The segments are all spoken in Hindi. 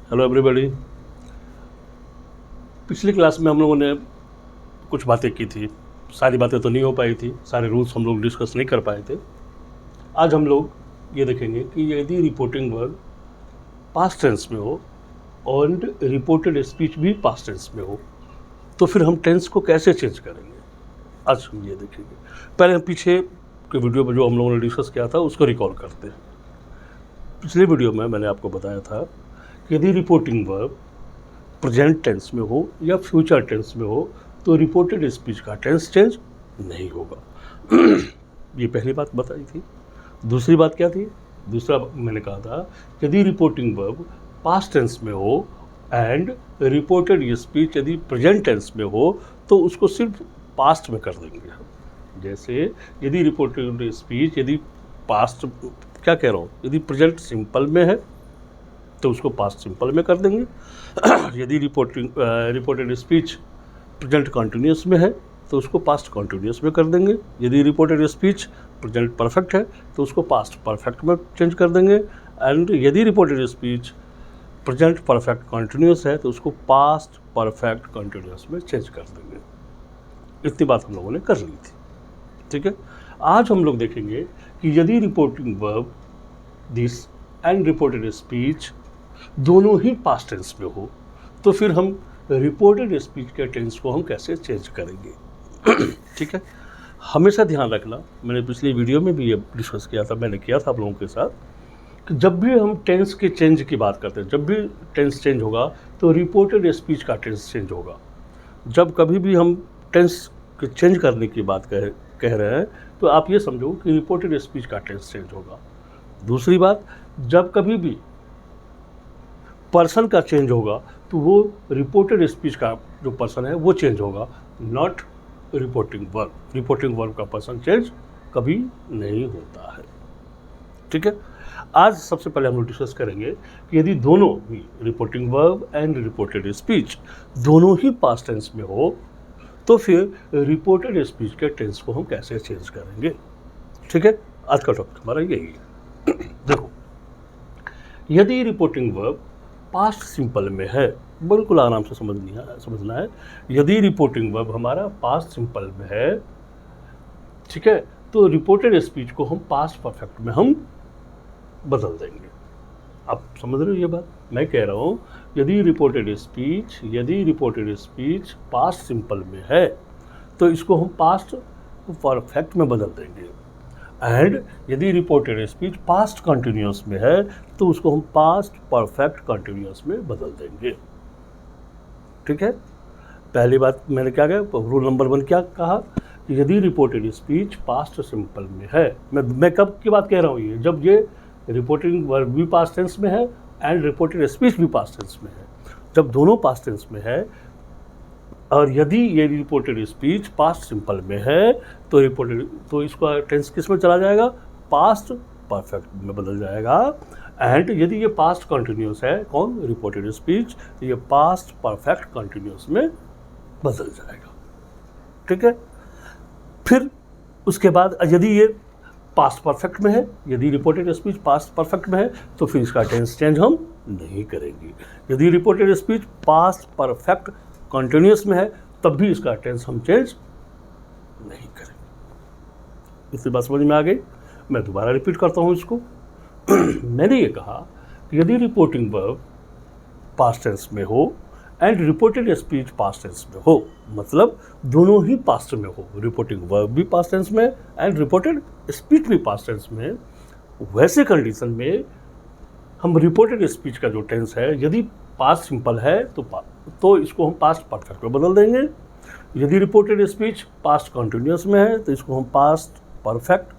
Hello everybody. पिछली क्लास में हम लोगों ने कुछ बातें की थी, सारी बातें तो नहीं हो पाई थी, सारे रूल्स हम लोग डिस्कस नहीं कर पाए थे। आज हम लोग ये देखेंगे कि यदि रिपोर्टिंग वर्ब पास्ट टेंस में हो और रिपोर्टेड स्पीच भी पास्ट टेंस में हो तो फिर हम टेंस को कैसे चेंज करेंगे, आज हम ये देखेंगे। पहले हम पीछे के वीडियो में जो हम लोगों ने डिस्कस किया था उसको रिकॉल करते हैं। पिछले वीडियो में मैंने आपको बताया था कि यदि रिपोर्टिंग वर्ब प्रेजेंट टेंस में हो या फ्यूचर टेंस में हो तो रिपोर्टेड स्पीच का टेंस चेंज नहीं होगा। ये पहली बात बताई थी। दूसरी बात क्या थी? दूसरा मैंने कहा था यदि रिपोर्टिंग वर्ब पास्ट टेंस में हो एंड रिपोर्टेड स्पीच यदि प्रेजेंट टेंस में हो तो उसको सिर्फ पास्ट में कर देंगे हम। जैसे यदि रिपोर्टेड स्पीच यदि पास्ट, क्या कह रहा हूँ, यदि प्रेजेंट सिंपल में है तो उसको पास्ट सिंपल में कर देंगे। यदि रिपोर्टेड स्पीच प्रेजेंट कॉन्टिन्यूस में है तो उसको पास्ट कॉन्टिन्यूस में कर देंगे। यदि रिपोर्टेड स्पीच प्रेजेंट परफेक्ट है तो उसको पास्ट परफेक्ट में चेंज कर देंगे। एंड यदि reported speech present perfect continuous है तो उसको पास्ट परफेक्ट कॉन्टिन्यूस में चेंज कर देंगे। इतनी बात हम लोगों ने कर ली थी, ठीक है। आज हम लोग देखेंगे कि यदि reporting verb this and reported speech दोनों ही पास्ट टेंस में हो तो फिर हम रिपोर्टेड स्पीच के टेंस को हम कैसे चेंज करेंगे। ठीक है, हमेशा ध्यान रखना, मैंने पिछली वीडियो में भी ये डिस्कस किया था, मैंने किया था आप लोगों के साथ कि जब भी हम टेंस के चेंज की बात करते हैं, जब भी टेंस चेंज होगा तो रिपोर्टेड स्पीच का टेंस चेंज होगा। जब कभी भी हम टेंस के चेंज करने की बात कह रहे हैं तो आप ये समझो कि रिपोर्टेड स्पीच का टेंस चेंज होगा। दूसरी बात, जब कभी भी पर्सन का चेंज होगा तो वो रिपोर्टेड स्पीच का जो पर्सन है वो चेंज होगा, not reporting verb. Reporting verb का पर्सन चेंज कभी नहीं होता है, ठीक है। आज सबसे पहले हम लोग डिस्कस करेंगे कि यदि दोनों ही reporting verb and reported speech दोनों ही पास्ट टेंस में हो तो फिर रिपोर्टेड स्पीच के टेंस को हम कैसे चेंज करेंगे, ठीक है। आज का टॉपिक हमारा यही है। देखो, यदि रिपोर्टिंग वर्ब पास्ट सिंपल में है, बिल्कुल आराम से समझना है। यदि रिपोर्टिंग वर्ब हमारा पास्ट सिंपल में है, ठीक है, तो रिपोर्टेड स्पीच को हम पास्ट परफेक्ट में हम बदल देंगे। आप समझ रहे हो ये बात? मैं कह रहा हूँ यदि रिपोर्टेड स्पीच पास्ट सिंपल में है तो इसको हम पास्ट परफेक्ट में बदल देंगे। एंड यदि रिपोर्टेड स्पीच पास्ट कंटिन्यूअस में है तो उसको हम पास्ट परफेक्ट कंटिन्यूअस में बदल देंगे, ठीक है। पहली बात मैंने क्या कहा, रूल नंबर 1 क्या कहा, यदि रिपोर्टेड स्पीच पास्ट सिंपल में है, मैं कब की बात कह रहा हूँ, ये जब ये रिपोर्टिंग वर्ब भी पास्ट टेंस में है एंड रिपोर्टेड स्पीच भी पास्ट टेंस में है, जब दोनों पास्ट टेंस में है और यदि ये रिपोर्टेड स्पीच पास्ट सिंपल में है तो इसका टेंस किस में चला जाएगा, पास्ट परफेक्ट में बदल जाएगा। एंड यदि ये पास्ट कंटिन्यूअस है, कौन, रिपोर्टेड स्पीच, तो ये पास्ट परफेक्ट कंटिन्यूअस में बदल जाएगा, ठीक है। फिर उसके बाद यदि ये पास्ट परफेक्ट में है, यदि रिपोर्टेड स्पीच पास्ट परफेक्ट में है तो फिर इसका टेंस चेंज हम नहीं करेंगे। यदि reported speech past perfect continuous में है तब भी इसका टेंस हम चेंज नहीं करेंगे। इतनी बात समझ में आ गई? मैं दोबारा रिपीट करता हूँ इसको। मैंने ये कहा कि यदि रिपोर्टिंग वर्ब पास्ट टेंस में हो and reported speech past tense में हो, मतलब दोनों ही पास्ट में हो, रिपोर्टिंग वर्ब भी पास्ट टेंस में एंड रिपोर्टेड स्पीच भी पास्ट टेंस में, वैसे कंडीशन में हम रिपोर्टेड स्पीच का जो टेंस है यदि पास्ट सिंपल है तो इसको हम पास्ट परफेक्ट में बदल देंगे। यदि रिपोर्टेड स्पीच पास्ट कॉन्टिन्यूअस में है तो इसको हम पास्ट परफेक्ट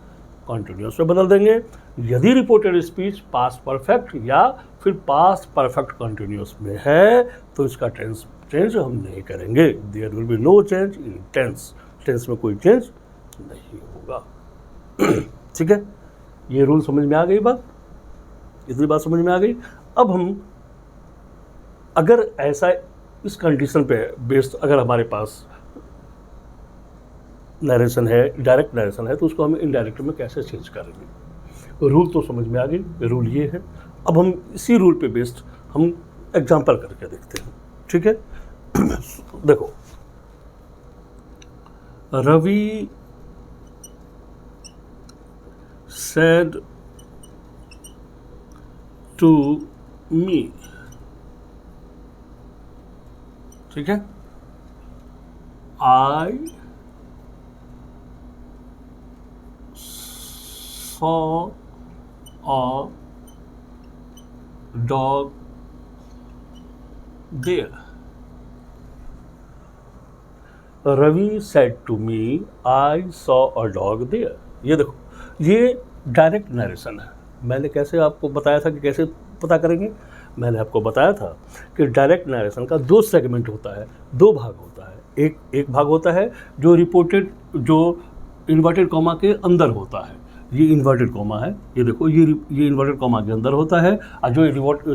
कॉन्टिन्यूअस में बदल देंगे। यदि रिपोर्टेड स्पीच पास्ट परफेक्ट या फिर पास्ट परफेक्ट कॉन्टिन्यूअस में है तो इसका टेंस चेंज हम नहीं करेंगे। There will be no change in tense, tense में कोई चेंज नहीं होगा। ठीक है, ये रूल समझ में आ गई बात? इतनी बात समझ में आ गई। अब हम अगर ऐसा इस कंडीशन पे बेस्ड अगर हमारे पास नरेशन है, डायरेक्ट नरेशन है, तो उसको हम इनडायरेक्ट में कैसे चेंज करेंगे। रूल तो समझ में आ गई, रूल ये है। अब हम इसी रूल पे बेस्ड हम एग्जाम्पल करके देखते हैं, ठीक है। देखो, रवि said to me, ठीक है, I saw a dog there. Ravi said to me I saw a dog there. ये देखो, ये डायरेक्ट नरेशन है। मैंने कैसे आपको बताया था कि कैसे पता करेंगे? मैंने आपको बताया था कि डायरेक्ट नरेशन का दो सेगमेंट होता है, दो भाग होता है। एक भाग होता है जो रिपोर्टेड, जो इन्वर्टेड कॉमा के अंदर होता है। ये इन्वर्टेड कॉमा है, ये देखो, ये इन्वर्टेड कॉमा के अंदर होता है। और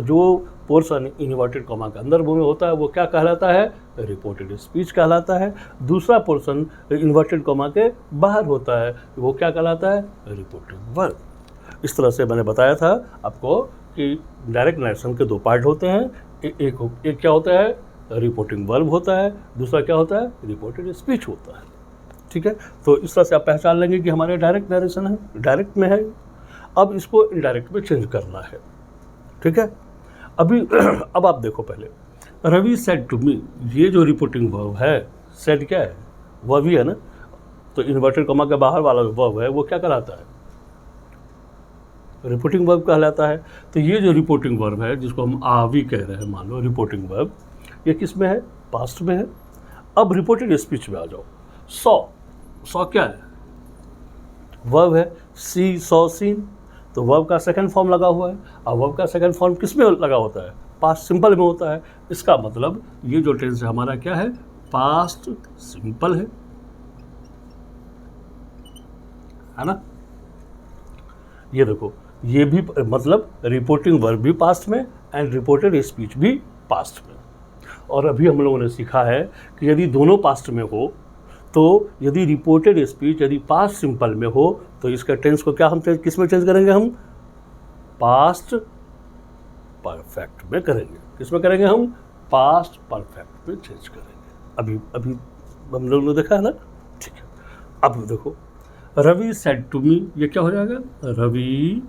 जो पोर्शन इन्वर्टेड कॉमा के अंदर में होता है वो क्या कहलाता है? रिपोर्टेड स्पीच कहलाता है। दूसरा पोर्शन इन्वर्टेड कॉमा के बाहर होता है, वो क्या कहलाता है? Reported verb. इस तरह से मैंने बताया था आपको कि डायरेक्ट नरेशन के दो पार्ट होते हैं। एक क्या होता है? रिपोर्टिंग वर्ब होता है, दूसरा क्या होता है? रिपोर्टेड स्पीच होता है, ठीक है। तो इस तरह से आप पहचान लेंगे कि हमारे डायरेक्ट नरेशन है, डायरेक्ट में है। अब इसको इनडायरेक्ट में चेंज करना है, ठीक है। अब आप देखो, पहले रवि सेड टू मी, ये जो रिपोर्टिंग वर्ब है, सेड क्या है? वर्ब ही है ना। तो इन्वर्टेड कॉमा के बाहर वाला जो वर्ब है वो क्या कहलाता है? रिपोर्टिंग वर्ब कहलाता है। तो ये जो रिपोर्टिंग वर्ब है, जिसको हम आवी कह रहे हैं, मान लो रिपोर्टिंग वर्ब, ये किस में है? पास्ट में है। अब रिपोर्टेड स्पीच में आ जाओ। सॉ क्या है? वर्ब है। सी सॉ सीन, तो वर्ब का सेकंड फॉर्म लगा हुआ है। और वर्ब का सेकंड फॉर्म किस में लगा होता है? पास्ट सिंपल में होता है। इसका मतलब ये जो टेंस है हमारा क्या है? पास्ट सिंपल है ना। ये देखो, ये भी मतलब रिपोर्टिंग वर्ब भी पास्ट में एंड रिपोर्टेड स्पीच भी पास्ट में। और अभी हम लोगों ने सीखा है कि यदि दोनों पास्ट में हो, तो यदि रिपोर्टेड स्पीच यदि पास्ट सिंपल में हो तो इसका टेंस को क्या हम किस में चेंज करेंगे? हम पास्ट परफेक्ट में करेंगे। किस में करेंगे? हम पास्ट परफेक्ट में चेंज करेंगे। अभी हम लोगों ने देखा है ना, ठीक है। अब देखो, रवि सेड टू मी, ये क्या हो जाएगा? रवि,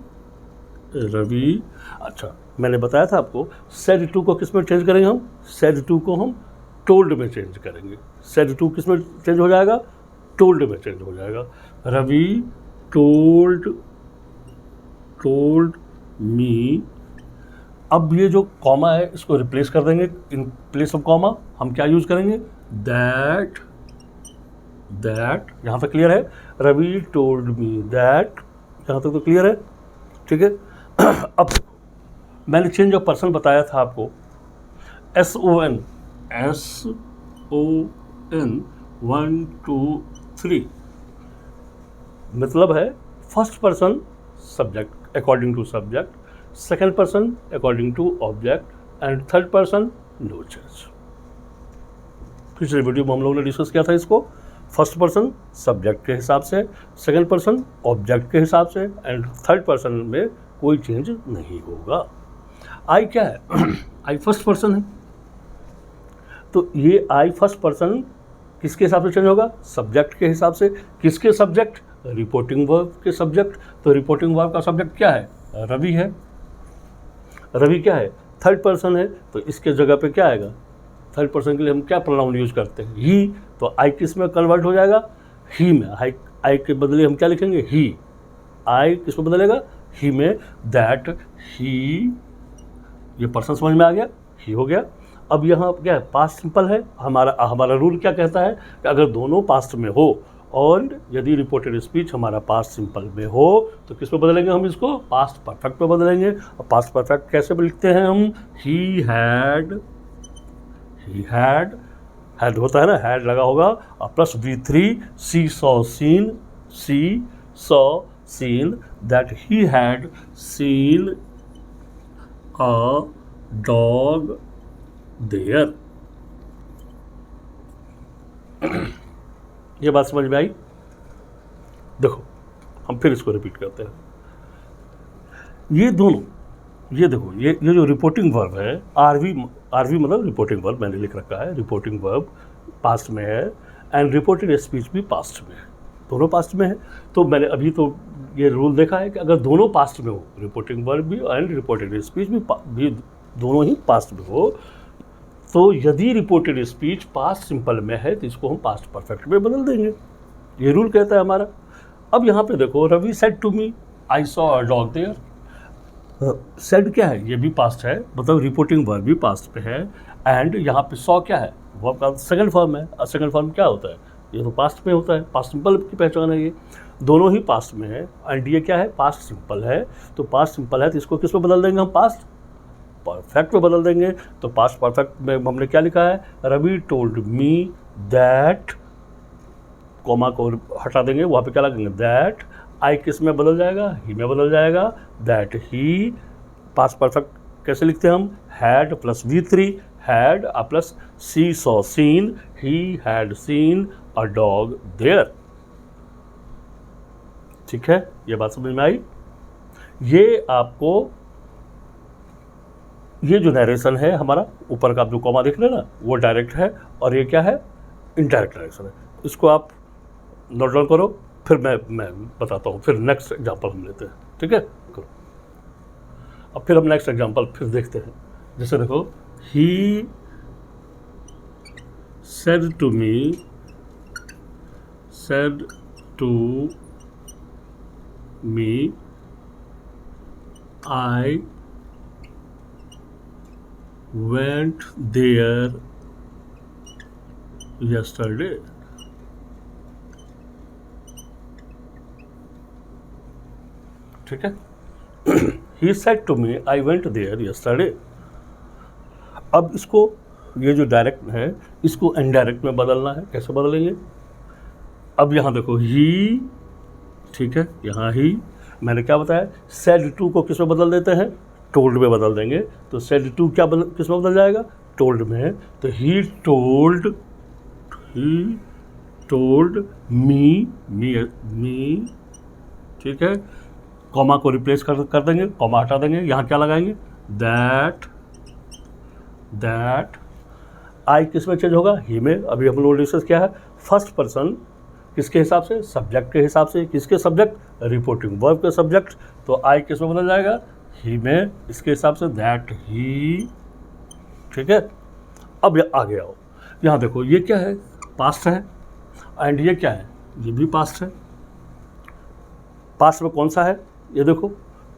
अच्छा मैंने बताया था आपको, सेड टू को किस में चेंज करेंगे? हम सेड टू को हम टोल्ड में चेंज करेंगे। सेड टू किस में चेंज हो जाएगा? टोल्ड में चेंज हो जाएगा। Ravi told me. अब ये जो कॉमा है इसको रिप्लेस कर देंगे। इन प्लेस ऑफ कॉमा हम क्या यूज करेंगे? दैट। यहाँ तक क्लियर है? रवि टोल्ड मी दैट, यहाँ तक तो क्लियर है, ठीक है। अब मैंने चेंज ऑफ पर्सन बताया था आपको, SON 1 2 3, मतलब है first person subject according to subject, second person according to object and third person no change. पिछले वीडियो में हम लोगों ने डिस्कस किया था इसको। फर्स्ट पर्सन सब्जेक्ट के हिसाब से, सेकंड पर्सन ऑब्जेक्ट के हिसाब से एंड थर्ड पर्सन में कोई चेंज नहीं होगा। आई क्या है? आई फर्स्ट पर्सन है, तो ये आई फर्स्ट पर्सन किसके हिसाब से चेंज होगा? सब्जेक्ट के हिसाब से। किसके सब्जेक्ट? रिपोर्टिंग वर्ब के सब्जेक्ट। तो रिपोर्टिंग वर्ब का सब्जेक्ट क्या है? रवि है। रवि क्या है? थर्ड पर्सन है, तो इसके जगह पे क्या आएगा? थर्ड पर्सन के लिए हम क्या प्रोनाउन यूज करते हैं? ही। तो आई किस में कन्वर्ट हो जाएगा? ही में। आई के बदले हम क्या लिखेंगे? ही। आई किस में बदलेगा? ही में। दैट ही, ये पर्सन समझ में आ गया, ही हो गया। अब यहाँ क्या है? पास्ट सिंपल है। हमारा रूल क्या कहता है कि अगर दोनों पास्ट में हो और यदि रिपोर्टेड स्पीच हमारा पास्ट सिंपल में हो तो किस में बदलेंगे हम इसको? पास्ट परफेक्ट में बदलेंगे। और पास्ट परफेक्ट कैसे लिखते हैं हम? ही हैड होता है ना, हैड लगा होगा और plus V3, see saw seen that he had seen a dog there. ये बात समझ में आई? देखो, हम फिर इसको रिपीट करते हैं। ये दोनों ये देखो, ये जो रिपोर्टिंग वर्ब है, आरवी मतलब रिपोर्टिंग वर्ब मैंने लिख रखा है, रिपोर्टिंग वर्ब पास्ट में है एंड रिपोर्टेड स्पीच भी पास्ट में है, दोनों पास्ट में है। तो मैंने अभी तो ये रूल देखा है कि अगर दोनों पास्ट में हो, रिपोर्टिंग वर्ब भी एंड रिपोर्टेड स्पीच भी दोनों ही पास्ट में हो, तो यदि रिपोर्टेड स्पीच पास्ट सिंपल में है तो इसको हम पास्ट परफेक्ट में बदल देंगे, ये रूल कहता है हमारा। अब यहाँ पे देखो, Ravi said to me I saw a dog there. Said क्या है, ये भी पास्ट है, मतलब रिपोर्टिंग वर्ब भी पास्ट पे है एंड यहाँ पे सॉ क्या है, वर्ब का सेकंड फॉर्म है। और सेकंड फॉर्म क्या होता है, ये तो पास्ट में होता है, पास्ट सिंपल की पहचान है, ये दोनों ही पास्ट में है एंड ये क्या है, पास्ट सिंपल है। तो पास्ट सिंपल है तो इसको किस में बदल देंगे हम, पास्ट परफेक्ट में बदल देंगे। तो पास्ट परफेक्ट में हमने क्या लिखा है, Ravi told me that, comma को हटा देंगे, वहाँ पे क्या लगेंगे, दैट। आई किस में बदल जाएगा, ही में बदल जाएगा, दैट ही। पास्ट परफेक्ट कैसे लिखते हैं हम, had plus V3, had plus see saw seen, he had seen a dog there. ठीक है, ये बात समझ में आई। ये आपको, ये जो नरेशन है हमारा, ऊपर का आप जो कॉमा देख रहे हैं ना, वो डायरेक्ट है और ये क्या है, इनडायरेक्ट नरेशन है। इसको आप नोट डाउन करो, फिर मैं बताता हूँ, फिर नेक्स्ट एग्जांपल हम लेते हैं। ठीक है, करो। अब फिर हम नेक्स्ट एग्जांपल फिर देखते हैं। जैसे देखो, ही said to me, I went there yesterday. ठीक है, he said to me I went there yesterday। अब इसको, ये जो डायरेक्ट है, इसको इनडायरेक्ट में बदलना है। कैसे बदलेंगे, अब यहाँ देखो, ही, ठीक है, यहाँ ही मैंने क्या बताया, said to को किस में बदल देते हैं, टोल्ड में बदल देंगे। तो said to क्या किस में बदल जाएगा, टोल्ड में। तो he told me, ठीक है, कॉमा को रिप्लेस कर देंगे, कॉमा हटा देंगे, यहाँ क्या लगाएंगे, दैट। आई किस में चेंज होगा, ही में। अभी हम लोग डिस्कस किया है, फर्स्ट पर्सन किसके हिसाब से, सब्जेक्ट के हिसाब से। किसके सब्जेक्ट, रिपोर्टिंग वर्ब के सब्जेक्ट। तो आई किस में बदल जाएगा, ही में, इसके हिसाब से दैट ही। ठीक है, अब आगे आओ, यहाँ देखो, ये क्या है, पास्ट है एंड ये क्या है, ये भी पास्ट है। पास्ट में कौन सा है, ये देखो,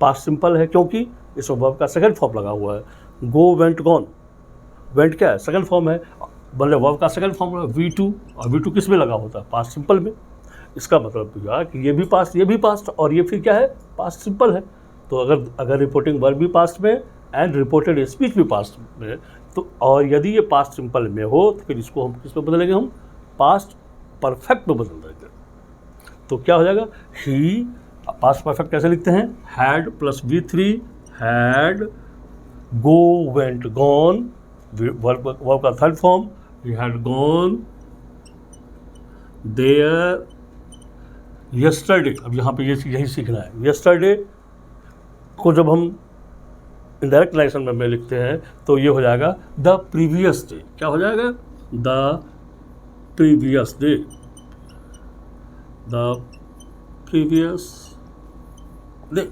पास्ट सिंपल है, क्योंकि इस वर्ब का सेकंड फॉर्म लगा हुआ है। गो, वेंट, गॉन। वेंट क्या है, सेकंड फॉर्म है, मतलब वर्ब का सेकंड फॉर्म है V2, और V2 किस में लगा होता है, पास्ट सिंपल में। इसका मतलब हुआ कि ये भी पास्ट, ये भी पास्ट, और ये फिर क्या है, पास्ट सिंपल है। तो अगर रिपोर्टिंग वर्ब भी पास्ट में एंड रिपोर्टेड स्पीच भी पास्ट में, तो और यदि ये पास्ट सिंपल में हो तो फिर इसको हम किस में बदलेंगे, हम पास्ट परफेक्ट में बदल देंगे। तो क्या हो जाएगा, ही, पास्ट परफेक्ट कैसे लिखते हैं, had plus V3, had, go, went, gone, verb का third form, he had gone there yesterday। अब यहाँ पे यही सीखना है, yesterday को जब हम इनडायरेक्ट नरेशन में लिखते हैं तो ये हो जाएगा द प्रीवियस डे। क्या हो जाएगा, the previous day, the previous day.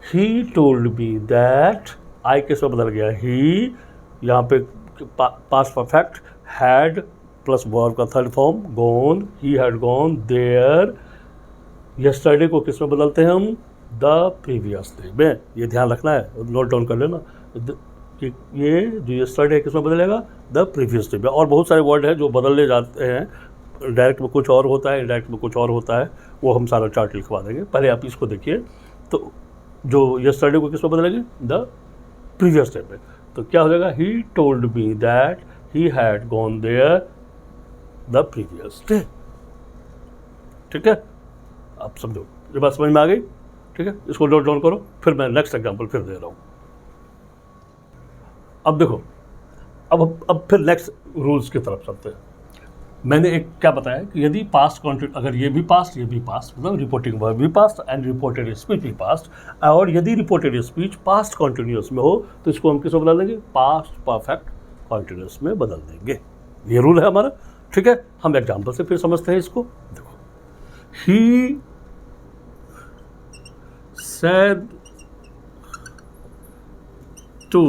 He told me that, I किस में बदल गया, ही, यहाँ पे past perfect, had plus verb का third form, gone, he had gone there. Yesterday को किस में बदलते हैं हम, द प्रीवियस डे में। ये ध्यान रखना है, नोट डाउन कर लेना कि ये जो यस्टरडे किस में बदलेगा, द प्रीवियस डे में। और बहुत सारे वर्ड हैं जो बदलने जाते हैं, डायरेक्ट में कुछ और होता है, इनडायरेक्ट में कुछ और होता है, वो हम सारा चार्ट लिखवा देंगे। पहले आप इसको देखिए, तो जो यस्टरडे को किस में बदलेंगे, द प्रीवियस डे में। तो क्या हो जाएगा, he told me that he had gone there the previous day. ठीक है, आप समझो, ये बात समझ में आ गई। ठीक है, इसको नोट डाउन करो, फिर मैं नेक्स्ट एग्जांपल फिर दे रहा हूँ। अब देखो, अब फिर नेक्स्ट रूल्स की तरफ चलते हैं। मैंने एक क्या बताया कि यदि पास्ट कॉन्टिन्यूस, अगर ये भी पास्ट मतलब रिपोर्टिंग वर्ब भी पास्ट एंड रिपोर्टेड स्पीच भी पास्ट, और यदि रिपोर्टेड स्पीच पास्ट कॉन्टिन्यूस में हो तो इसको हम किसमें बदल देंगे, पास्ट परफेक्ट कॉन्टिन्यूस में बदल देंगे। ये रूल है हमारा, ठीक है। हम एग्जाम्पल से फिर समझते हैं इसको। देखो, ही said to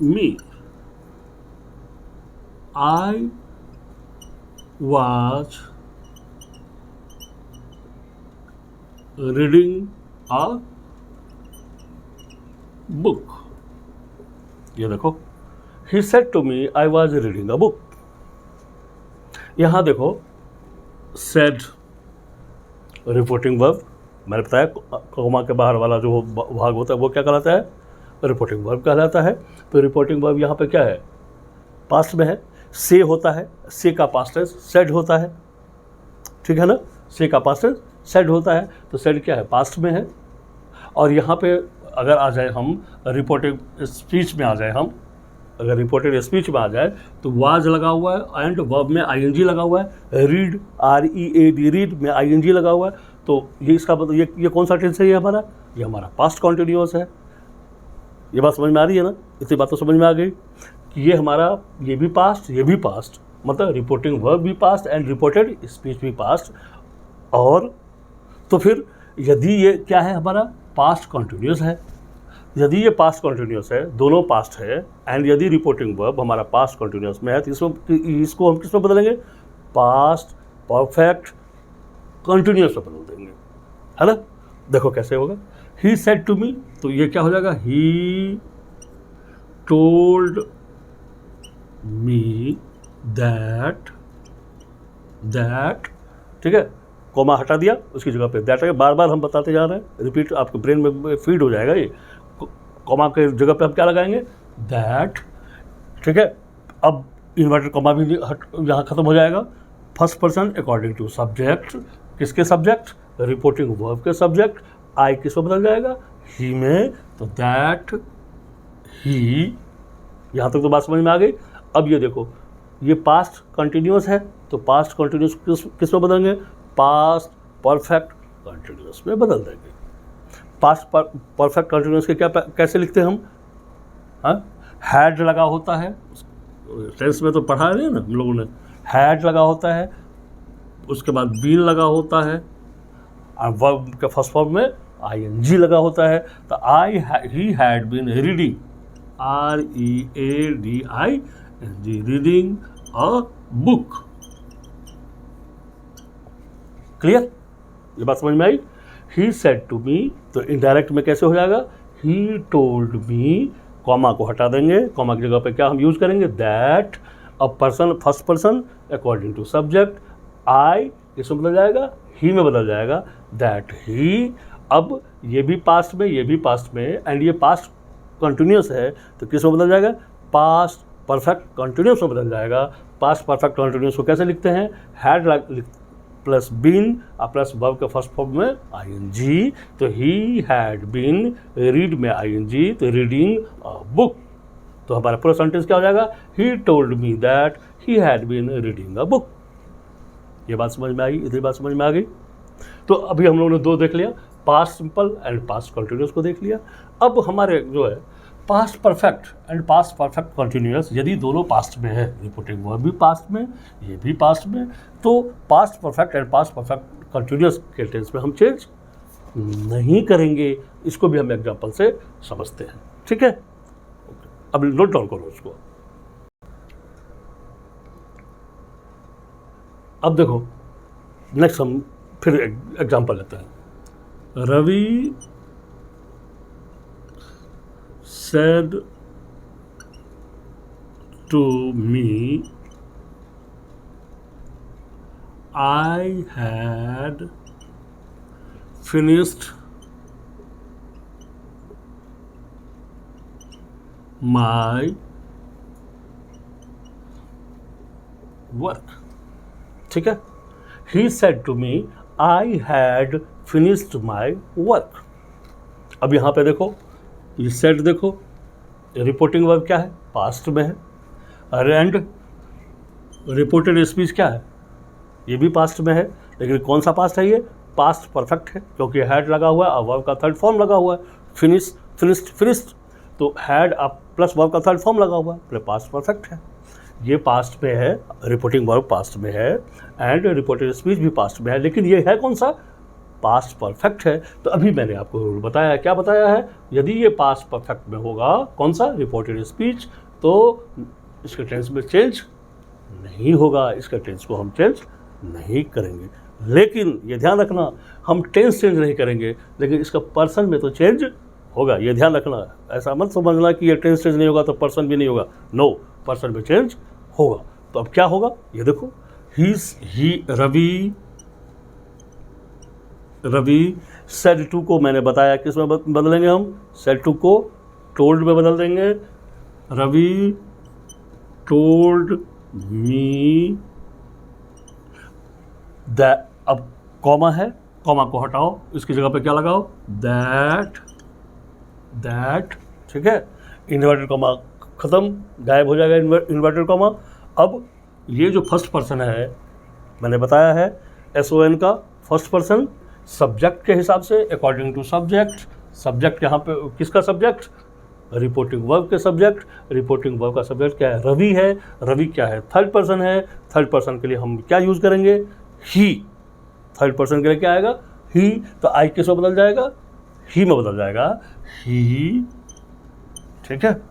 me I was reading a book। ये देखो, he said to me I was reading a book। यहाँ देखो said रिपोर्टिंग वर्ब, मैंने बताया कोमा के बाहर वाला जो भाग होता है वो क्या कहलाता है, रिपोर्टिंग वर्ब कहलाता है। तो रिपोर्टिंग वर्ब यहाँ पे क्या है, पास्ट में है। से होता है, से का पास्ट टेंस सेड होता है, ठीक है ना, से का पास्ट टेंस सेड होता है। तो सेड क्या है, पास्ट में है। और यहाँ पे अगर आ जाए हम रिपोर्टिंग स्पीच में आ जाए, हम अगर रिपोर्टेड स्पीच में आ जाए तो वाज लगा हुआ है एंड वर्ब में आईएनजी लगा हुआ है। रीड, READ, रीड में आईएनजी लगा हुआ है। तो ये इसका मतलब ये कौन सा टेंस है, ये हमारा पास्ट कॉन्टिन्यूअस है। ये बात समझ में आ रही है ना, इतनी बात तो समझ में आ गई कि ये हमारा ये भी पास्ट मतलब रिपोर्टिंग वर्ब भी पास्ट एंड रिपोर्टेड स्पीच भी पास्ट। और तो फिर यदि ये क्या है, हमारा पास्ट कॉन्टिन्यूअस है, यदि ये पास्ट कॉन्टिन्यूअस है, दोनों पास्ट है, एंड यदि रिपोर्टिंग वर्ब हमारा पास्ट कॉन्टिन्यूअस में है तो इसको हम किस में बदलेंगे, पास्ट परफेक्ट कॉन्टिन्यूअस में बदल देंगे, है ना। देखो कैसे होगा, ही सेड टू मी, तो ये क्या हो जाएगा, ही टोल्ड मी दैट, ठीक है, कोमा हटा दिया, उसकी जगह पे दैट है। बार बार हम बताते जा रहे हैं, रिपीट आपके ब्रेन में फीड हो जाएगा ये। कोमा के जगह पे हम क्या लगाएंगे, दैट, ठीक है। अब इन्वर्टेड कोमा भी यहाँ खत्म हो जाएगा। First person according to subject, किसके सब्जेक्ट, रिपोर्टिंग वर्ब के सब्जेक्ट। आई किस में बदल जाएगा, ही में, तो दैट ही। यहाँ तक तो बात समझ में आ गई। अब ये देखो, ये पास्ट कंटिन्यूअस है तो पास्ट कंटिन्यूअस किस में बदलेंगे, पास्ट परफेक्ट कंटिन्यूअस में बदल देंगे। पास्ट परफेक्ट कंटिन्यूअस के क्या कैसे लिखते हैं हम, हैड लगा होता है, टेंस में तो पढ़ा है ना हम लोगों ने, हैड लगा होता है, उसके बाद बीन लगा होता है, और वर्ब के फर्स्ट फॉर्म में आईएनजी लगा होता है। तो he had been reading, READING, reading a book. Clear, ये बात समझ में आई। ही सेड टू मी, तो इनडायरेक्ट में कैसे हो जाएगा, ही टोल्ड मी, कॉमा को हटा देंगे, कॉमा की जगह पे क्या हम यूज करेंगे, दैट। अब person first person according to subject, I इसमें बदल जाएगा, ही में बदल जाएगा, दैट ही। अब ये भी पास्ट में, ये भी पास्ट में, एंड ये पास्ट कंटिन्यूअस है तो किस में बदल जाएगा, पास्ट परफेक्ट कंटिन्यूअस में बदल जाएगा। पास्ट परफेक्ट कंटिन्यूअस को कैसे लिखते हैं, had plus been plus verb के फर्स्ट फॉर्म में आईएनजी। तो ही हैड बीन, रीड में आईएनजी, तो रीडिंग अ बुक। तो हमारा पूरा सेंटेंस क्या हो जाएगा, he told me that he had been reading a book. ये बात समझ में आई, इतनी बात समझ में आ गई। तो अभी हम लोगों ने दो देख लिया, past simple and past continuous को देख लिया। अब हमारे जो है past perfect and past perfect continuous, यदि दोनों पास्ट में है, रिपोर्टिंग वर्ब भी पास्ट में, ये भी पास्ट में, तो past perfect and past perfect continuous के टेंस में हम चेंज नहीं करेंगे। इसको भी हम एग्जाम्पल से समझते हैं, ठीक है। अब नोट डाउन करो उसको। अब देखो नेक्स्ट हम फिर एग्जाम्पल लेते हैं। Ravi said to me I had finished my work, ठीक है। He said to me I had finished my work। अब यहाँ पे देखो, ये सेट देखो, रिपोर्टिंग वर्ब क्या है, पास्ट में है, एंड रिपोर्टेड स्पीच क्या है, ये भी पास्ट में है, लेकिन कौन सा पास्ट है, ये पास्ट परफेक्ट है क्योंकि हैड लगा हुआ है और वर्ब का थर्ड फॉर्म लगा हुआ है, फिनिश, फिनिश्ड, फिनिश्ड, तो हैड अब प्लस वर्ब का थर्ड फॉर्म लगा हुआ है, प्लस पास्ट परफेक्ट है। ये पास्ट में है, रिपोर्टिंग वर्ब पास्ट में है एंड रिपोर्टेड स्पीच भी पास्ट में है, लेकिन ये है कौन सा, पास्ट परफेक्ट है। तो अभी मैंने आपको रूल बताया है, क्या बताया है, यदि ये पास्ट परफेक्ट में होगा कौन सा, रिपोर्टेड स्पीच, तो इसके टेंस में चेंज नहीं होगा, इसका टेंस को हम चेंज नहीं करेंगे। लेकिन ये ध्यान रखना, हम टेंस चेंज नहीं करेंगे लेकिन इसका पर्सन में तो चेंज होगा, ये ध्यान रखना। ऐसा मत समझना कि ये टेंस चेंज नहीं होगा तो पर्सन भी नहीं होगा, नो, पर्सन में चेंज होगा। तो अब क्या होगा, ये देखो, ही रवि सेड टू को मैंने बताया किस में बदलेंगे हम, सेड टू को टोल्ड में बदल देंगे, रवि टोल्ड मी दैट, अब कॉमा है, कॉमा को हटाओ, इसकी जगह पे क्या लगाओ, दैट, ठीक है, इन्वर्टेड कॉमा खत्म, गायब हो जाएगा इन्वर्टेड कॉमा। अब ये जो फर्स्ट पर्सन है मैंने बताया है SON का फर्स्ट पर्सन सब्जेक्ट के हिसाब से, अकॉर्डिंग टू सब्जेक्ट, सब्जेक्ट यहाँ पे किसका सब्जेक्ट, रिपोर्टिंग वर्ब के सब्जेक्ट, रिपोर्टिंग वर्ब का सब्जेक्ट क्या है, रवि है, रवि क्या है, थर्ड पर्सन है, थर्ड पर्सन के लिए हम क्या यूज़ करेंगे, ही, थर्ड पर्सन के लिए क्या आएगा, ही, तो आई किस में बदल जाएगा, ही में बदल जाएगा, ही, ठीक है।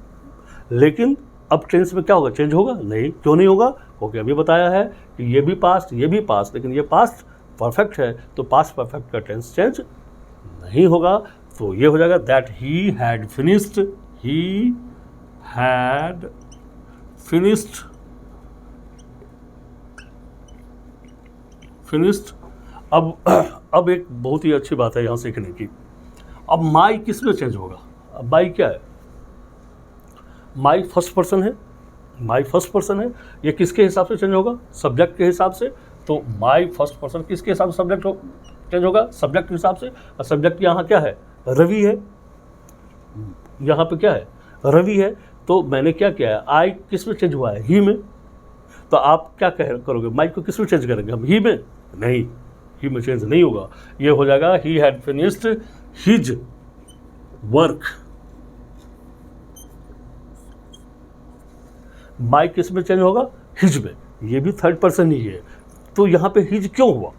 लेकिन अब टेंस में क्या होगा, चेंज होगा नहीं, क्यों नहीं होगा, क्योंकि अभी बताया है कि ये भी पास्ट, ये भी पास्ट, लेकिन ये पास्ट परफेक्ट है, तो पास्ट परफेक्ट का टेंस चेंज नहीं होगा। तो ये हो जाएगा that he had finished, he had finished, अब एक बहुत ही अच्छी बात है यहाँ सीखने की। अब माई किस में चेंज होगा, अब माई क्या है, माई फर्स्ट पर्सन है, माई फर्स्ट पर्सन है, ये किसके हिसाब से चेंज होगा, सब्जेक्ट के हिसाब से। तो माई फर्स्ट पर्सन किसके हिसाब से सब्जेक्ट चेंज होगा, सब्जेक्ट के हिसाब से, और सब्जेक्ट यहाँ क्या है, रवि है, यहाँ पे क्या है, रवि है। तो मैंने क्या किया है, आई किस में चेंज हुआ है, ही में, तो आप क्या करोगे, माई को किस में चेंज करेंगे हम, ही में, नहीं, ही में चेंज नहीं होगा, ये हो जाएगा he had finished his work. My किस में चेंज होगा, हिज में, ये भी थर्ड पर्सन ही है, तो यहाँ पे हिज क्यों हुआ,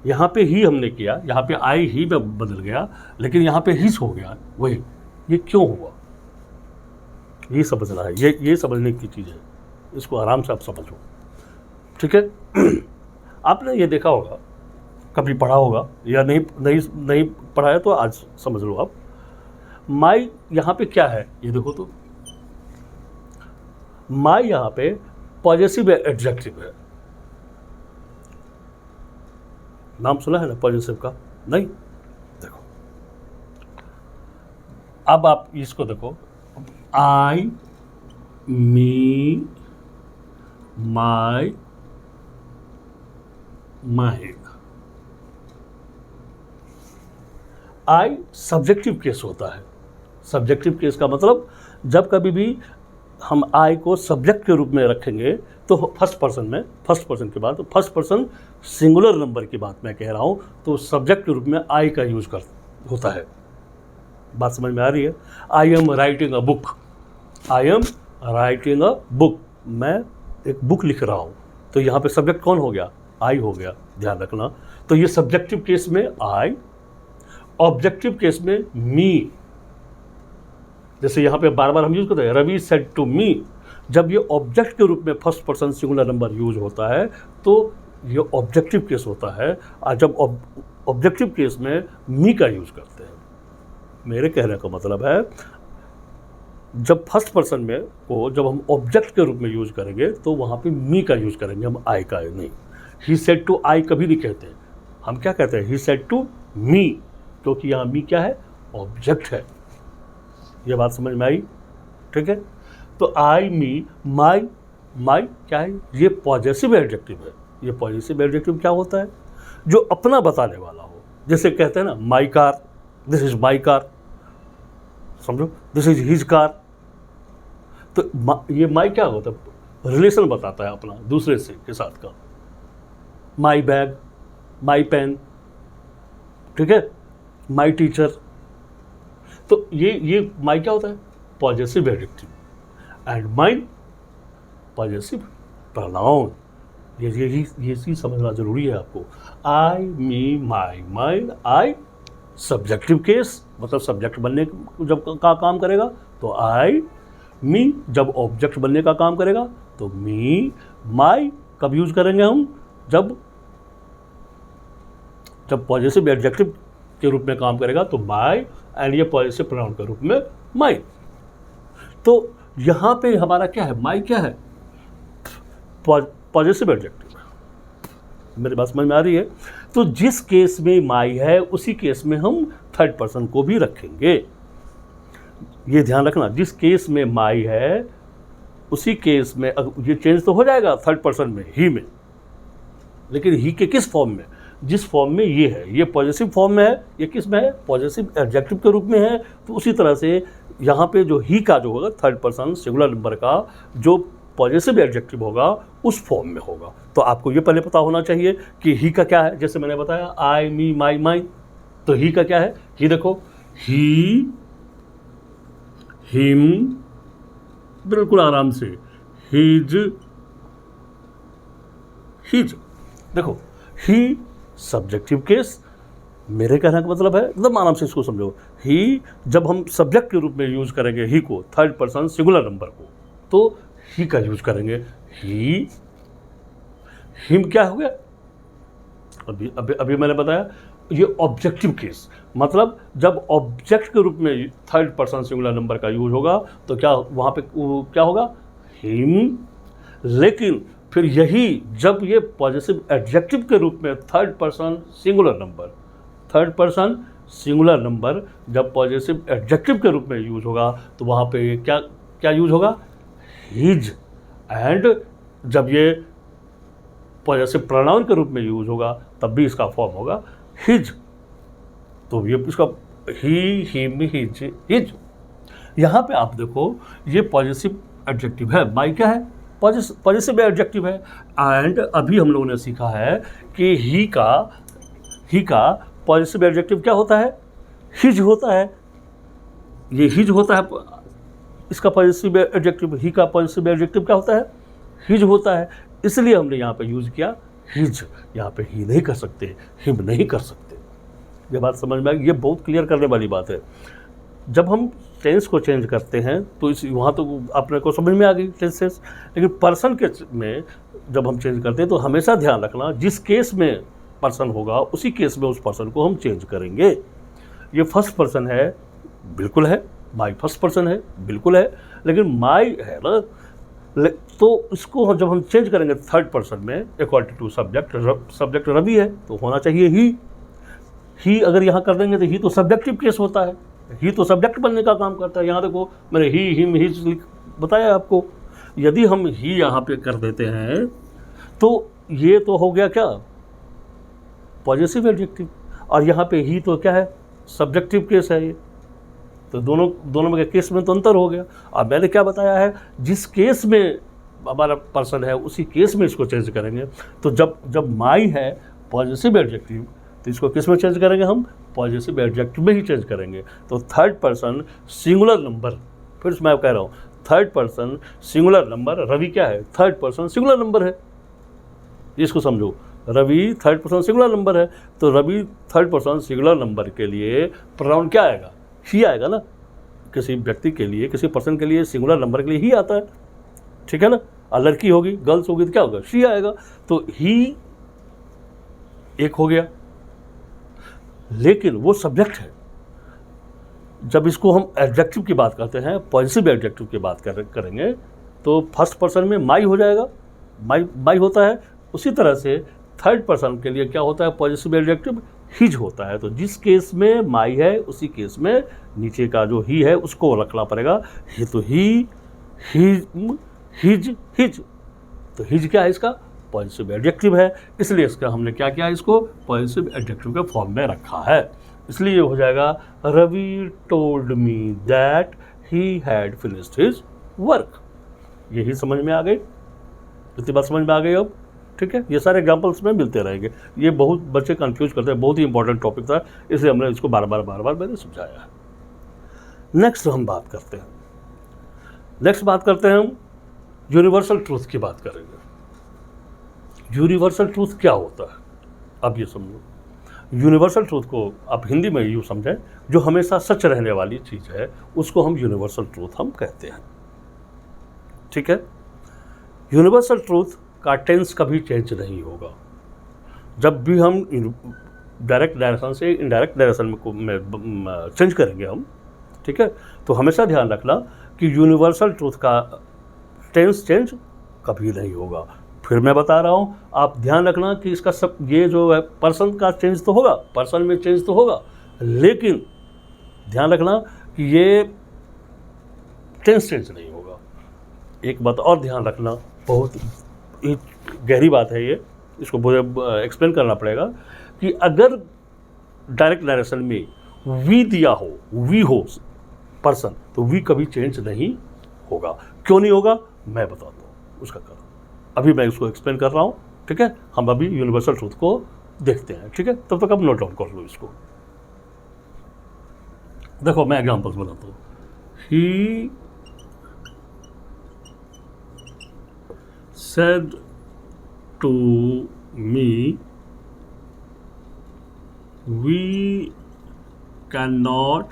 यहाँ पे ही हमने किया, यहाँ पे आई ही में बदल गया, लेकिन यहाँ पे हिज हो गया, वही, ये क्यों हुआ, ये समझना है, ये समझने की चीज़ है, इसको आराम से आप समझो, ठीक है। आपने ये देखा होगा, कभी पढ़ा होगा, या नहीं पढ़ा है तो आज समझ लो आप। माई यहाँ पे क्या है, ये देखो तो, माई यहाँ पे पॉजेसिव एडजेक्टिव है, नाम सुना है ना पॉजेसिव का, नहीं, देखो अब आप इसको देखो, आई, मी, माई, माइंड, आई सब्जेक्टिव केस होता है। सब्जेक्टिव केस का मतलब जब कभी भी हम आई को सब्जेक्ट के रूप में रखेंगे तो फर्स्ट पर्सन के बाद फर्स्ट पर्सन सिंगुलर नंबर की बात मैं कह रहा हूँ, तो सब्जेक्ट के रूप में आई का यूज होता है। बात समझ में आ रही है। I am writing a book, I am writing a book, मैं एक बुक लिख रहा हूँ, तो यहाँ पे सब्जेक्ट कौन हो गया, आई हो गया, ध्यान रखना। तो ये सब्जेक्टिव केस में आई, ऑब्जेक्टिव केस में मी, जैसे यहाँ पे बार बार हम यूज करते हैं रवि सेड टू मी, जब ये ऑब्जेक्ट के रूप में first person singular number use होता है तो ये ऑब्जेक्टिव केस होता है, और जब ऑब्जेक्टिव केस में मी का यूज करते हैं। मेरे कहने का मतलब है जब फर्स्ट पर्सन में को जब हम ऑब्जेक्ट के रूप में यूज करेंगे तो वहाँ पे मी का यूज करेंगे, हम आई का नहीं। ही सेड टू आई कभी नहीं कहते, हम क्या कहते हैं, ही सेड टू मी, क्योंकि यहाँ मी क्या है, ऑब्जेक्ट है। ये बात समझ में आई, ठीक है। तो आई, मी, माई, माई क्या है, ये पॉजेसिव एडजेक्टिव है। ये पॉजेसिव एडजेक्टिव क्या होता है, जो अपना बताने वाला हो, जैसे कहते हैं ना my car, this is my car, समझो, दिस इज हिज कार। तो ये माई क्या होता है, रिलेशन बताता है अपना दूसरे से के साथ का। माई बैग, माई पेन, ठीक है, माई टीचर। तो ये माई क्या होता है? Possessive adjective. And mine possessive pronoun. ये चीज समझना जरूरी है आपको। आई, मी, माई, माइन, आई सब्जेक्टिव केस, मतलब सब्जेक्ट बनने जब का काम करेगा तो आई। मी जब ऑब्जेक्ट बनने का काम करेगा तो मी। माई कब यूज करेंगे हम? जब पॉजेसिव एडजेक्टिव के रूप में काम करेगा तो माई। एंड ये पॉजेसिव प्रोनाउन के रूप में माई। तो यहां पे हमारा क्या है? माई क्या है? Possessive adjective. मेरी बात समझ में आ रही है? तो जिस केस में माई है उसी केस में हम थर्ड पर्सन को भी रखेंगे। ये ध्यान रखना, जिस केस में माई है उसी केस में ये चेंज तो हो जाएगा थर्ड पर्सन में, ही में, लेकिन ही के किस फॉर्म में? जिस फॉर्म में ये है, ये पॉजेसिव फॉर्म में है, ये किस में है? पॉजेसिव एडजेक्टिव के रूप में है। तो उसी तरह से यहाँ पे जो ही का जो होगा थर्ड पर्सन सिंगुलर नंबर का जो पॉजेसिव एडजेक्टिव होगा उस फॉर्म में होगा। तो आपको ये पहले पता होना चाहिए कि ही का क्या है। जैसे मैंने बताया आई, मी, माई, माइन, तो ही का क्या है? ही देखो, ही, हिम, बिल्कुल आराम से, हिज, हिज। देखो ही सब्जेक्टिव केस, मेरे कहने का मतलब है, एकदम आराम से इसको समझो। ही जब हम सब्जेक्ट के रूप में यूज करेंगे ही को, थर्ड पर्सन सिंगुलर नंबर को, तो ही का यूज करेंगे। ही, हिम क्या हो गया? अभी मैंने बताया ये ऑब्जेक्टिव केस, मतलब जब ऑब्जेक्ट के रूप में थर्ड पर्सन सिंगुलर नंबर का यूज होगा तो क्या वहां पे क्या होगा? हिम। लेकिन फिर यही जब ये पॉजेसिव एडजेक्टिव के रूप में थर्ड पर्सन सिंगुलर नंबर जब पॉजेसिव एडजेक्टिव के रूप में यूज होगा तो वहां पे क्या यूज होगा? हिज। एंड जब ये पॉजेसिव प्रोनाउन के रूप में यूज होगा तब भी इसका फॉर्म होगा हिज। तो ये इसका ही, हिम, हिज, हिज। यहाँ पे आप देखो ये पॉजेसिव एडजेक्टिव है। माई क्या है? पॉजेसिव एडजेक्टिव है। एंड अभी हम लोगों ने सीखा है कि ही का पॉजेसिव एडजेक्टिव क्या होता है? हिज होता है। ये हिज होता है इसका पॉजेसिव एडजेक्टिव। ही का पॉजेसिव एडजेक्टिव क्या होता है? हिज होता है। इसलिए हमने यहाँ पे यूज किया हिज। यहाँ पे ही नहीं कर सकते, हिम नहीं कर सकते। ये बात समझ में आई? ये बहुत क्लियर करने वाली बात है। जब हम टेंस को चेंज करते हैं तो वहाँ तो अपने को समझ में आ गई टेंसेस, लेकिन पर्सन के में जब हम चेंज करते हैं तो हमेशा ध्यान रखना जिस केस में पर्सन होगा उसी केस में उस पर्सन को हम चेंज करेंगे। ये फर्स्ट पर्सन है, बिल्कुल है। माई फर्स्ट पर्सन है, बिल्कुल है। लेकिन माई है ना, तो इसको जब हम चेंज करेंगे थर्ड पर्सन में अकॉर्डिंग टू सब्जेक्ट रवि है तो होना चाहिए ही अगर यहाँ कर देंगे तो ही तो सब्जेक्टिव केस होता है। ही तो सब्जेक्ट बनने का काम करता है। यहाँ देखो मैंने ही, हिम, हिज बताया आपको। यदि हम ही यहाँ पे कर देते हैं तो ये तो हो गया क्या? Possessive adjective. और यहाँ पे ही तो क्या है? सब्जेक्टिव केस है ये। तो दोनों में केस में तो अंतर हो गया। अब मैंने क्या बताया है? जिस केस में हमारा पर्सन है उसी केस में इसको चेंज करेंगे। तो जब माई है पॉजेसिव एडजेक्टिव तो इसको किस में चेंज करेंगे? हम पॉजेसिव एडजेक्टिव में ही चेंज करेंगे। तो थर्ड पर्सन सिंगुलर नंबर, फिर मैं कह रहा हूँ third person singular number, Ravi क्या है? थर्ड पर्सन सिंगुलर नंबर है। इसको समझो, Ravi third person singular number है। तो Ravi third person singular number के लिए प्रोनाउन क्या आएगा? ही आएगा ना। किसी व्यक्ति के लिए, किसी पर्सन के लिए सिंगुलर नंबर के लिए ही आता है, ठीक है ना। और लड़की होगी, गर्ल्स होगी तो क्या होगा? शी आएगा। तो ही एक हो गया, लेकिन वो सब्जेक्ट है। जब इसको हम एडजेक्टिव की बात करते हैं, पॉजिटिव एडजेक्टिव की बात करेंगे तो फर्स्ट पर्सन में माई हो जाएगा, माई होता है। उसी तरह से थर्ड पर्सन के लिए क्या होता है? पॉजिटिव एडजेक्टिव हिज होता है। तो जिस केस में माई है उसी केस में नीचे का जो ही है उसको रखना पड़ेगा। ही तो ही, हिज, हिज। तो हिज क्या है? इसका पॉजिटिव एडजेक्टिव है, इसलिए इसका हमने क्या किया? इसको पॉजिटिव एडजेक्टिव के फॉर्म में रखा है। इसलिए हो जाएगा Ravi told me that he had finished his work. यही समझ में आ गई। इतनी बात समझ में आ गई अब? ठीक है, ये सारे एग्जाम्पल्स में मिलते रहेंगे। ये बहुत बच्चे कंफ्यूज करते हैं, बहुत ही इंपॉर्टेंट टॉपिक था, इसलिए हमने इसको बार बार मैंने समझाया है। नेक्स्ट हम बात करते हैं, हम यूनिवर्सल ट्रूथ की बात करेंगे। यूनिवर्सल ट्रूथ क्या होता है, अब ये समझो। यूनिवर्सल ट्रूथ को आप हिंदी में यूँ समझें, जो हमेशा सच रहने वाली चीज़ है उसको हम यूनिवर्सल ट्रूथ हम कहते हैं। ठीक है, यूनिवर्सल ट्रूथ का टेंस कभी चेंज नहीं होगा। जब भी हम डायरेक्ट डायरेक्शन से इनडायरेक्ट डायरेक्शन में चेंज करेंगे हम, ठीक है, तो हमेशा ध्यान रखना कि यूनिवर्सल ट्रूथ का टेंस चेंज कभी नहीं होगा। फिर मैं बता रहा हूँ, आप ध्यान रखना कि इसका सब ये जो है पर्सन का चेंज तो होगा, पर्सन में चेंज तो होगा, लेकिन ध्यान रखना कि ये टेंस चेंज नहीं होगा। एक बात और ध्यान रखना, बहुत गहरी बात है ये, इसको मुझे एक्सप्लेन करना पड़ेगा कि अगर डायरेक्ट डायरेक्शन में वी दिया हो, वी हो पर्सन, तो वी कभी चेंज नहीं होगा। क्यों नहीं होगा मैं बताता हूँ उसका कारण, अभी मैं इसको एक्सप्लेन कर रहा हूँ। ठीक है, हम अभी यूनिवर्सल ट्रूथ को देखते हैं। ठीक है, तब तक आप नोट डाउन कर लो इसको। देखो मैं एग्जांपल्स बनाता हूँ। ही said to me, we cannot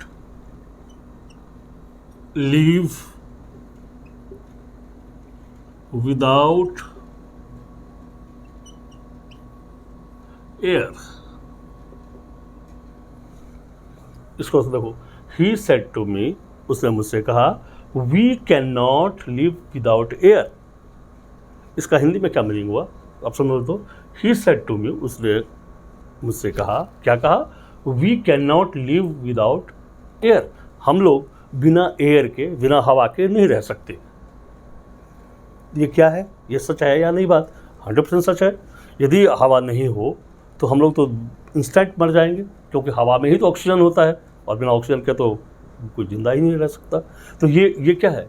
live without air। इसको देखो, he said to me, उसने मुझसे कहा, we cannot live without air। इसका हिंदी में क्या मीनिंग हुआ आप समझ दो। ही सेड टू मी, उसने मुझसे कहा, क्या कहा, we can not live without air. हम लोग बिना एयर के, बिना हवा के नहीं रह सकते। ये क्या है, ये सच है या नहीं? बात 100% सच है। यदि हवा नहीं हो तो हम लोग तो इंस्टेंट मर जाएंगे, क्योंकि हवा में ही तो ऑक्सीजन होता है, और बिना ऑक्सीजन के तो कोई जिंदा ही नहीं रह सकता। तो ये क्या है,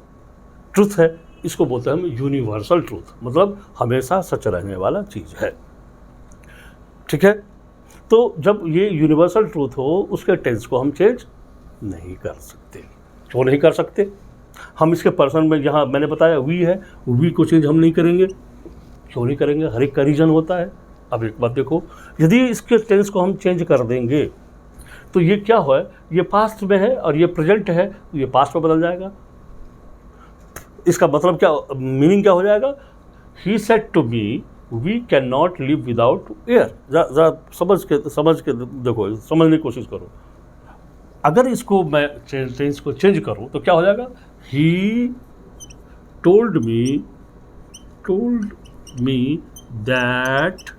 ट्रुथ है। इसको बोलते हैं हम यूनिवर्सल ट्रूथ, मतलब हमेशा सच रहने वाला चीज़ है। ठीक है, तो जब ये यूनिवर्सल ट्रूथ हो, उसके टेंस को हम चेंज नहीं कर सकते। क्यों नहीं कर सकते? हम इसके पर्सन में, जहाँ मैंने बताया वी है, वी को चेंज हम नहीं करेंगे। क्यों नहीं करेंगे? हर एक का रीजन होता है। अब एक बात देखो, यदि इसके टेंस को हम चेंज कर देंगे तो ये क्या हुआ, ये पास्ट में है और ये प्रेजेंट है, तो ये पास्ट में बदल जाएगा। इसका मतलब क्या, मीनिंग क्या हो जाएगा? He said to me we can not live without air. जरा समझ के देखो, समझने की कोशिश करो। अगर इसको मैं टेंस को चेंज करूं तो क्या हो जाएगा? He told me that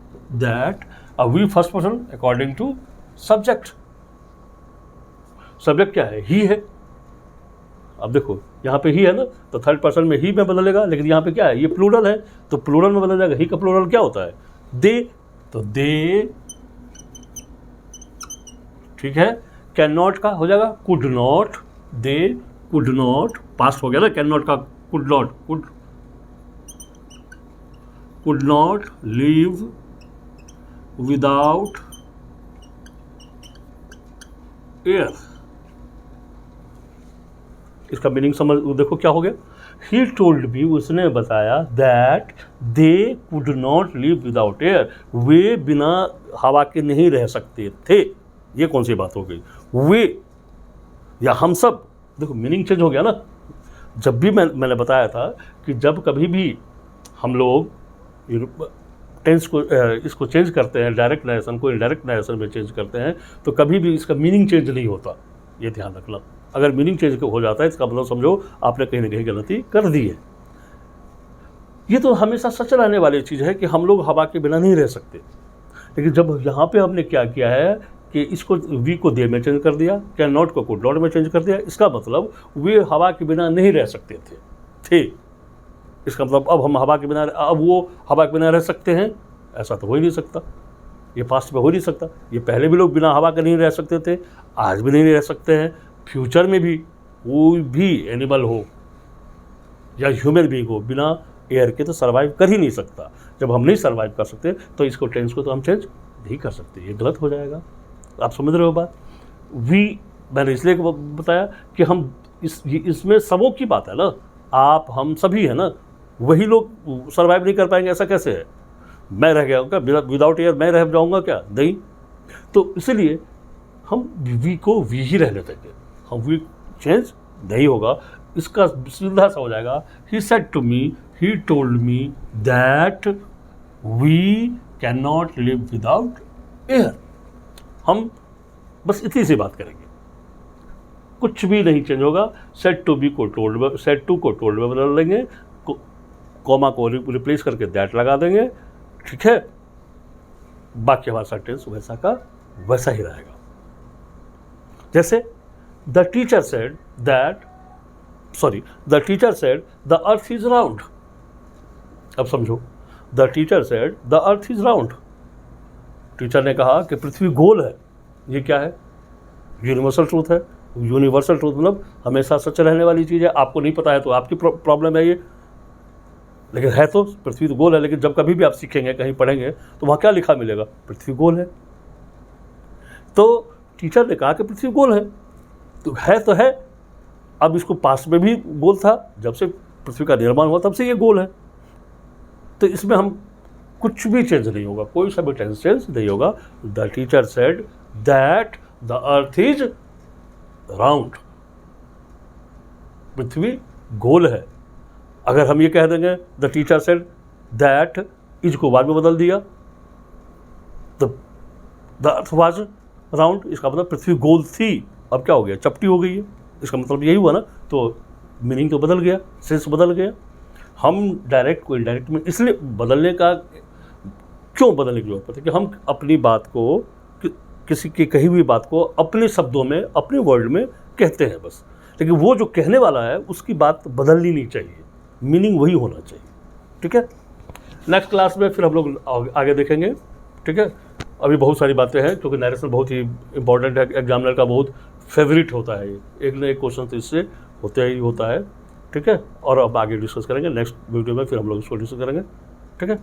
we first person according to subject. Subject क्या है? ही है। अब देखो यहाँ पे ही है ना, तो थर्ड पर्सन में ही में बदलेगा, लेकिन यहाँ पे क्या है, ये प्लूरल है, तो प्लूरल में बदल जाएगा। ही का प्लूरल क्या होता है? दे। तो दे, ठीक है। कैन नॉट का हो जाएगा could not. They could not, past हो गया ना, कैन नॉट का could not, could not live without air. इसका मीनिंग समझ देखो क्या हो गया। ही टोल्ड मी, उसने बताया, that they could not live without air, वे बिना हवा के नहीं रह सकते थे। ये कौन सी बात हो गई? वे या हम सब, देखो मीनिंग चेंज हो गया ना। जब भी मैंने बताया था कि जब कभी भी हम लोग टेंस को इसको चेंज करते हैं, डायरेक्ट डायरेक्शन को इनडायरेक्ट डायरेक्शन में चेंज करते हैं, तो कभी भी इसका मीनिंग चेंज नहीं होता। ये ध्यान रखना। अगर मीनिंग चेंज हो जाता है, इसका मतलब समझो आपने कहीं ना कहीं गलती कर दी है। ये तो हमेशा सच रहने वाली चीज़ है कि हम लोग हवा के बिना नहीं रह सकते। लेकिन जब यहाँ पे हमने क्या किया है कि इसको वी को दे में चेंज कर दिया, कैन नॉट को कुड नॉट में चेंज कर दिया, इसका मतलब वे हवा के बिना नहीं रह सकते थे। इसका मतलब अब हम हवा के बिना, अब वो हवा के बिना रह सकते हैं, ऐसा तो हो ही नहीं सकता। ये पास्ट में हो नहीं सकता। ये पहले भी लोग बिना हवा के नहीं रह सकते थे, आज भी नहीं रह सकते हैं, फ्यूचर में भी कोई भी एनिमल हो या ह्यूमन बीइंग हो बिना एयर के तो सर्वाइव कर ही नहीं सकता। जब हम नहीं सर्वाइव कर सकते तो इसको टेंस को तो हम चेंज नहीं कर सकते, ये गलत हो जाएगा। आप समझ रहे हो बात? वी मैंने इसलिए बताया कि हम इसमें सबों की बात है ना, आप हम सभी है ना, वही लोग सर्वाइव नहीं कर पाएंगे, ऐसा कैसे है? मैं रह गया क्या विदाउट एयर? मैं रह जाऊंगा क्या? नहीं। तो इसलिए हम वी को वी ही रहने देंगे, हम वी चेंज नहीं होगा। इसका सीधा सा हो जाएगा, he said to me, he told me that we can not live without air. हम बस इतनी सी बात करेंगे, कुछ भी नहीं चेंज होगा। सेड टू बी को टोल्ड में, सेड टू को टोल्ड में बदल देंगे, कॉमा को रिप्लेस करके दैट लगा देंगे, ठीक है। बाकी हमारा सेंटेंस वैसा का वैसा ही रहेगा। जैसे the teacher said that, sorry, the teacher said the earth is round. अब समझो, the teacher said the earth is round. Teacher ने कहा कि पृथ्वी गोल है। ये क्या है? यूनिवर्सल ट्रूथ है। यूनिवर्सल ट्रूथ मतलब हमेशा सच रहने वाली चीज़ है। आपको नहीं पता है तो आपकी प्रॉब्लम है ये, लेकिन है तो पृथ्वी तो गोल है। लेकिन जब कभी भी आप सीखेंगे, कहीं पढ़ेंगे, तो वहाँ क्या लिखा मिलेगा? पृथ्वी गोल है। तो टीचर ने कहा कि पृथ्वी गोल है, तो है। अब इसको पास्ट में भी गोल था, जब से पृथ्वी का निर्माण हुआ तब से ये गोल है। तो इसमें हम कुछ भी चेंज नहीं होगा, कोई सा भी टेंस चेंज नहीं होगा। The teacher said that the earth is round, पृथ्वी गोल है। अगर हम ये कह देंगे the teacher said that, is को बाद में बदल दिया, द अर्थ वाज राउंड, इसका मतलब पृथ्वी गोल थी। अब क्या हो गया? चपटी हो गई है। इसका मतलब यही हुआ ना, तो मीनिंग तो बदल गया, सेंस बदल गया। हम डायरेक्ट को इनडायरेक्ट में इसलिए बदलने का, क्यों बदलने की जरूरत है कि हम अपनी बात को, किसी की कही हुई बात को अपने शब्दों में, अपने वर्ड में कहते हैं बस। लेकिन वो जो कहने वाला है उसकी बात बदलनी नहीं चाहिए, मीनिंग वही होना चाहिए, ठीक है। नेक्स्ट क्लास में फिर हम लोग आगे देखेंगे, ठीक है। अभी बहुत सारी बातें हैं, क्योंकि नरेशन बहुत ही इंपॉर्टेंट है, एग्जामिनर का बहुत फेवरेट होता है। एक न एक क्वेश्चन तो इससे होते ही होता है, ठीक है। और अब आगे डिस्कस करेंगे नेक्स्ट वीडियो में, फिर हम लोग इसको डिस्कस करेंगे, ठीक है।